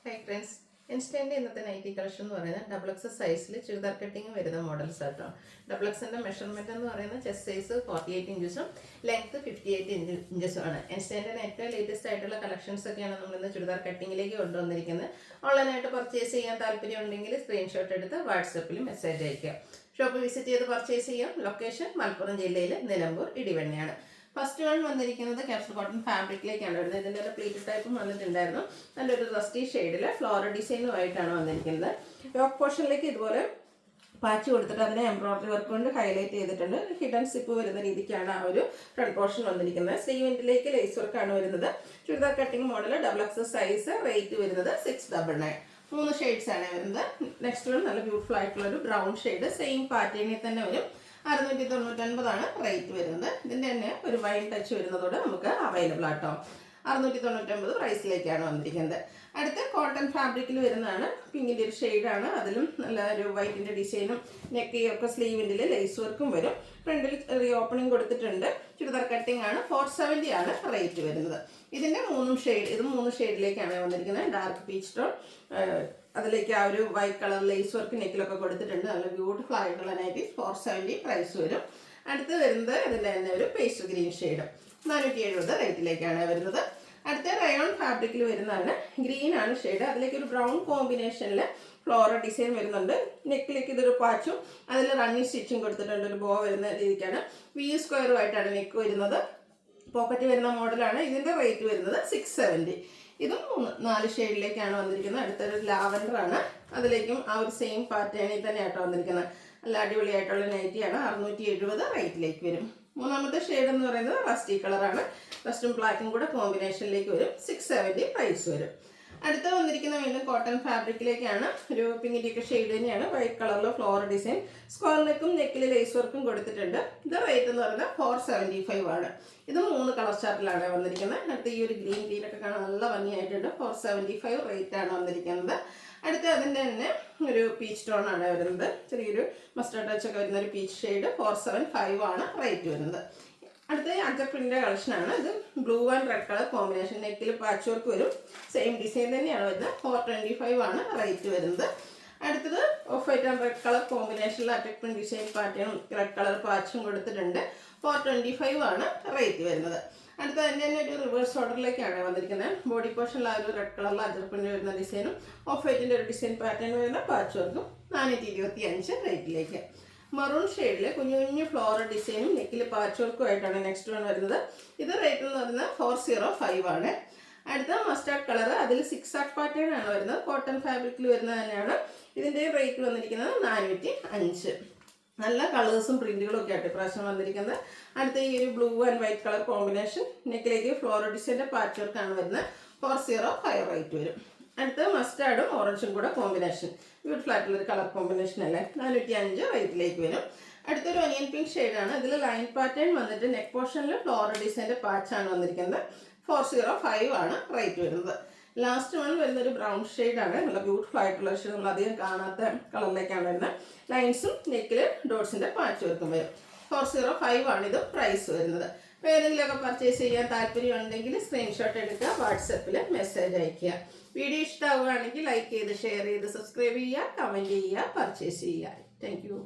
Hi friends, ഇൻസ്റ്റൻ്റെ ഇന്നത്തെ nightie collection എന്ന് പറയുന്നത് ഡബിൾ എക്സ് സൈസിൽ ചുരിദാർ കട്ടിങ് വരുന്ന മോഡൽസ് ആട്ടോ. ഡബിൾ എക്സിൻ്റെ മെഷർമെൻറ്റ് എന്ന് പറയുന്നത് ചെസ്റ്റ് സൈസ് 48 ഇഞ്ചസും ലെങ്ത്ത് 58 ഇഞ്ചസും ആണ്. ഇൻസ്റ്റൻ്റെ ഏറ്റവും ലേറ്റസ്റ്റ് ആയിട്ടുള്ള കളക്ഷൻസ് ഒക്കെയാണ് നമ്മളിന്ന് ചുരിദാർ കട്ടിങ്ങിലേക്ക് കൊണ്ടുവന്നിരിക്കുന്നത്. ഓൺലൈനായിട്ട് പർച്ചേസ് ചെയ്യാൻ താല്പര്യം ഉണ്ടെങ്കിൽ സ്ക്രീൻഷോട്ട് എടുത്ത് വാട്സപ്പിൽ മെസ്സേജ് അയക്കുക. ഷോപ്പ് വിസിറ്റ് ചെയ്ത് പർച്ചേസ് ചെയ്യാം. ലൊക്കേഷൻ മലപ്പുറം ജില്ലയിലെ നിലമ്പൂർ ഇടിവണ്ണയാണ്. ഫസ്റ്റ് വൺ വന്നിരിക്കുന്നത് ക്യാപ്സൂൾ കോട്ടൺ ഫാബ്രിക്കിലേക്കാണ് വരുന്നത്. ഇതിൻ്റെ ഒരു പ്ലീറ്റ് ടൈപ്പും വന്നിട്ടുണ്ടായിരുന്നു. നല്ലൊരു റസ്റ്റി ഷെയ്ഡിൽ ഫ്ലോറൽ ഡിസൈനുമായിട്ടാണ് വന്നിരിക്കുന്നത്. യോക്ക് പോർഷനിലേക്ക് ഇതുപോലെ പാച്ച് കൊടുത്തിട്ട് അതിനെ എംബ്രോയിഡറി വർക്ക് കൊണ്ട് ഹൈലൈറ്റ് ചെയ്തിട്ടുണ്ട്. ഹിഡൻ സിപ്പ് വരുന്ന രീതിക്കാണ് ആ ഒരു ഫ്രണ്ട് പോർഷൻ വന്നിരിക്കുന്നത്. സ്ലീവിൻ്റിലേക്ക് ലേസ് വർക്കാണ് വരുന്നത്. Churidar cutting model double X size, rate വരുന്നത് 699. 3 ഷെയ്ഡ്സ് ആണ് വരുന്നത്. നെക്സ്റ്റ് വൺ നല്ല ബ്യൂട്ടിഫുൾ ആയിട്ടുള്ള ഒരു ബ്രൗൺ ഷെയ്ഡ്, സെയിം പാറ്റേണിൽ തന്നെ വരും. 699 റേറ്റ് വരുന്നത്. ഇതിൻ്റെ തന്നെ ഒരു വൈൻ ടച്ച് വരുന്നതോടെ നമുക്ക് അവൈലബിൾ ആട്ടോ. 699 പ്രൈസിലേക്കാണ് വന്നിരിക്കുന്നത്. അടുത്ത കോട്ടൺ ഫാബ്രിക്കിൽ വരുന്നതാണ്. പിങ്കിൻ്റെ ഒരു ഷെയ്ഡാണ്. അതിലും നല്ല ഒരു വൈറ്റിൻ്റെ ഡിസൈനും നെക്കൊക്കെ സ്ലീവിൻ്റെ ലേസ് വർക്കും വരും. ഫ്രണ്ടിൽ റീ ഓപ്പണിംഗ് കൊടുത്തിട്ടുണ്ട്. ചുരിദാർ കട്ടിംഗ് ആണ്. 470 ആണ് റേറ്റ് വരുന്നത്. ഇതിൻ്റെ 3 ഷെയ്ഡ്, ഇത് 3 ഷെയ്ഡിലേക്കാണ് വന്നിരിക്കുന്നത്. ഡാർക്ക് പീച്ച് ടോൺ, അതിലേക്ക് ആ ഒരു വൈറ്റ് കളർ ലേസ് വർക്ക് നെക്കിലൊക്കെ കൊടുത്തിട്ടുണ്ട്. നല്ല ബ്യൂട്ടിഫുൾ ആയിട്ടുള്ള നൈറ്റി. 470 പ്രൈസ് വരും. അടുത്ത് വരുന്നത് ഇതിൻ്റെ തന്നെ ഒരു പേസ്റ്റൽ ഗ്രീൻ ഷെയ്ഡ്, 470 റേറ്റിലേക്കാണ് വരുന്നത്. അടുത്ത റയോൺ ഫാബ്രിക്കിൽ വരുന്നതാണ്. ഗ്രീൻ ആണ് ഷെയ്ഡ്. അതിലേക്ക് ഒരു ബ്രൗൺ കോമ്പിനേഷനിൽ ഫ്ലോറൽ ഡിസൈൻ വരുന്നുണ്ട്. നെക്കിലേക്ക് ഇതൊരു പാച്ചും അതിൽ റണ്ണിങ് സ്റ്റിച്ചും കൊടുത്തിട്ടുണ്ട്. ഒരു ബോ വരുന്ന രീതിക്കാണ്. വി സ്ക്വയറുമായിട്ടാണ് നെക്ക് വരുന്നത്. പോക്കറ്റ് വരുന്ന മോഡലാണ്. ഇതിൻ്റെ റേറ്റ് വരുന്നത് 670. ഇതും 4 ഷെയ്ഡിലേക്കാണ് വന്നിരിക്കുന്നത്. അടുത്തൊരു ലാവൻഡർ ആണ്. അതിലേക്കും ആ ഒരു സെയിം പാറ്റേണിൽ തന്നെയാട്ടോ വന്നിരിക്കുന്നത്. നല്ല അടിപൊളിയായിട്ടുള്ള നൈറ്റിയാണ്. 670 റേറ്റിലേക്ക് വരും. മൂന്നാമത്തെ ഷെയ്ഡ് എന്ന് പറയുന്നത് റസ്റ്റി കളറാണ്. റസ്റ്റും ബ്ലാക്കും കൂടെ കോമ്പിനേഷനിലേക്ക് വരും. 670 പ്രൈസ് വരും. അടുത്ത വന്നിരിക്കുന്ന വീണ്ടും കോട്ടൺ ഫാബ്രിക്കിലേക്കാണ്. ഒരു പിങ്കിൻ്റെയൊക്കെ ഷെയ്ഡ് തന്നെയാണ്. വൈറ്റ് കളറിൽ ഫ്ലോറൽ ഡിസൈൻ, സ്ക്വയർ നെക്കും നെക്കിൽ ലേസ് വർക്കും കൊടുത്തിട്ടുണ്ട്. ഇത് റേറ്റ് എന്ന് പറയുന്നത് 475 ആണ്. ഇത് 3 കളർ ചാർട്ടിലാണ് വന്നിരിക്കുന്നത്. അടുത്ത ഈ ഒരു ഗ്രീനൊക്കെ കാണാൻ നല്ല ഭംഗിയായിട്ടുണ്ട്. 475 റേറ്റ് ആണ് വന്നിരിക്കുന്നത്. അടുത്ത അതിൻ്റെ തന്നെ ഒരു പീച്ച് ടോൺ ആണ് വരുന്നത്. ചെറിയൊരു മസ്റ്റർഡ് ടച്ചൊക്കെ വരുന്ന ഒരു പീച്ച് ഷെയ്ഡ്. 475 ആണ് റേറ്റ് വരുന്നത്. അടുത്ത അജർ പ്രിൻ്റ് കളക്ഷനാണ്. ഇത് blue and red colour combination. നെക്കിൽ പാച്ച് വർക്ക് വരും. സെയിം ഡിസൈൻ തന്നെയാണ് വരുന്നത്. 425 ആണ് റേറ്റ് വരുന്നത്. അടുത്തത് off white and red colour കോമ്പിനേഷനിൽ അജർ പ്രിൻ്റ് ഡിസൈൻ പാറ്റേണും റെഡ് കളർ പാച്ചും കൊടുത്തിട്ടുണ്ട്. 425 ആണ് റേറ്റ് വരുന്നത്. അടുത്ത അതിൻ്റെ തന്നെ ഒരു റിവേഴ്സ് ഓർഡറിലേക്കാണ് വന്നിരിക്കുന്നത്. ബോഡി പോർഷനിൽ ആ ഒരു റെഡ് കളറിൽ അജർ പ്രിൻ്റ് വരുന്ന ഡിസൈനും ഓഫ് വൈറ്റിൻ്റെ ഒരു ഡിസൈൻ പാറ്റേൺ വരുന്ന പാച്ച് വർക്കും 425 റേറ്റിലേക്ക്. മറൂൺ ഷെയ്ഡിൽ കുഞ്ഞു കുഞ്ഞു ഫ്ലോറൽ ഡിസൈനും നെക്കിൽ പാച്ച് വർക്കും ആയിട്ടാണ് നെക്സ്റ്റ് വൺ വരുന്നത്. ഇത് റേറ്റ് എന്ന് പറയുന്നത് 405 ആണ്. അടുത്ത മസ്റ്റാർഡ് കളർ, അതിൽ 6 ആർട്ട് പാറ്റേൺ ആണ് വരുന്നത്. കോട്ടൺ ഫാബ്രിക്കിൽ വരുന്നത് തന്നെയാണ്. ഇതിൻ്റെ റേറ്റ് വന്നിരിക്കുന്നത് 405. നല്ല കളേഴ്സും പ്രിന്റുകളും ഒക്കെ ആയിട്ട് ഇപ്രാവശ്യം വന്നിരിക്കുന്നത്. അടുത്ത ഈ ഒരു blue and white colour combination, നെക്കിലേക്ക് ഫ്ലോറൽ ഡിസൈൻ്റെ പാച്ച് വർക്കാണ് വരുന്നത്. 405 റേറ്റ് വരും. അടുത്ത മസ്റ്റാർഡും ഓറഞ്ചും കൂടെ കോമ്പിനേഷൻ, ബ്യൂട്ടിഫുൾ ആയിട്ടുള്ളൊരു കളർ കോമ്പിനേഷൻ അല്ലേ. 405 റേറ്റിലേക്ക് വരും. അടുത്തൊരു ഒനിയൻ പിങ്ക് ഷെയ്ഡാണ്. ഇതിൽ ലൈൻ പാറ്റേൺ വന്നിട്ട് നെക്ക് പോർഷനിൽ ഫ്ലോറൽ ഡിസൈൻ്റെ പാച്ചാണ് വന്നിരിക്കുന്നത്. 405 ആണ് റേറ്റ് വരുന്നത്. ലാസ്റ്റ് വൺ വരുന്നൊരു ബ്രൗൺ ഷെയ്ഡാണ്. നല്ല ബ്യൂട്ടിഫുൾ ആയിട്ടുള്ള ഷെയ്ഡ്, നമ്മൾ അധികം കാണാത്ത കളറിലേക്കാണ് വരുന്നത്. ലൈൻസും നെക്കിൽ ഡോട്ട്സിൻ്റെ പാച്ച് വർക്കും വരും. 405 ആണ് ഇത് പ്രൈസ് വരുന്നത്. അപ്പോൾ ഏതെങ്കിലുമൊക്കെ പർച്ചേസ് ചെയ്യാൻ താല്പര്യം ഉണ്ടെങ്കിൽ സ്ക്രീൻഷോട്ട് എടുക്കുക, വാട്സപ്പിൽ മെസ്സേജ് അയയ്ക്കുക. വീഡിയോ ഇഷ്ടമാവുകയാണെങ്കിൽ ലൈക്ക് ചെയ്ത് ഷെയർ ചെയ്ത് സബ്സ്ക്രൈബ് ചെയ്യുക, കമൻറ്റ് ചെയ്യുക, പർച്ചേസ് ചെയ്യുക. Thank you.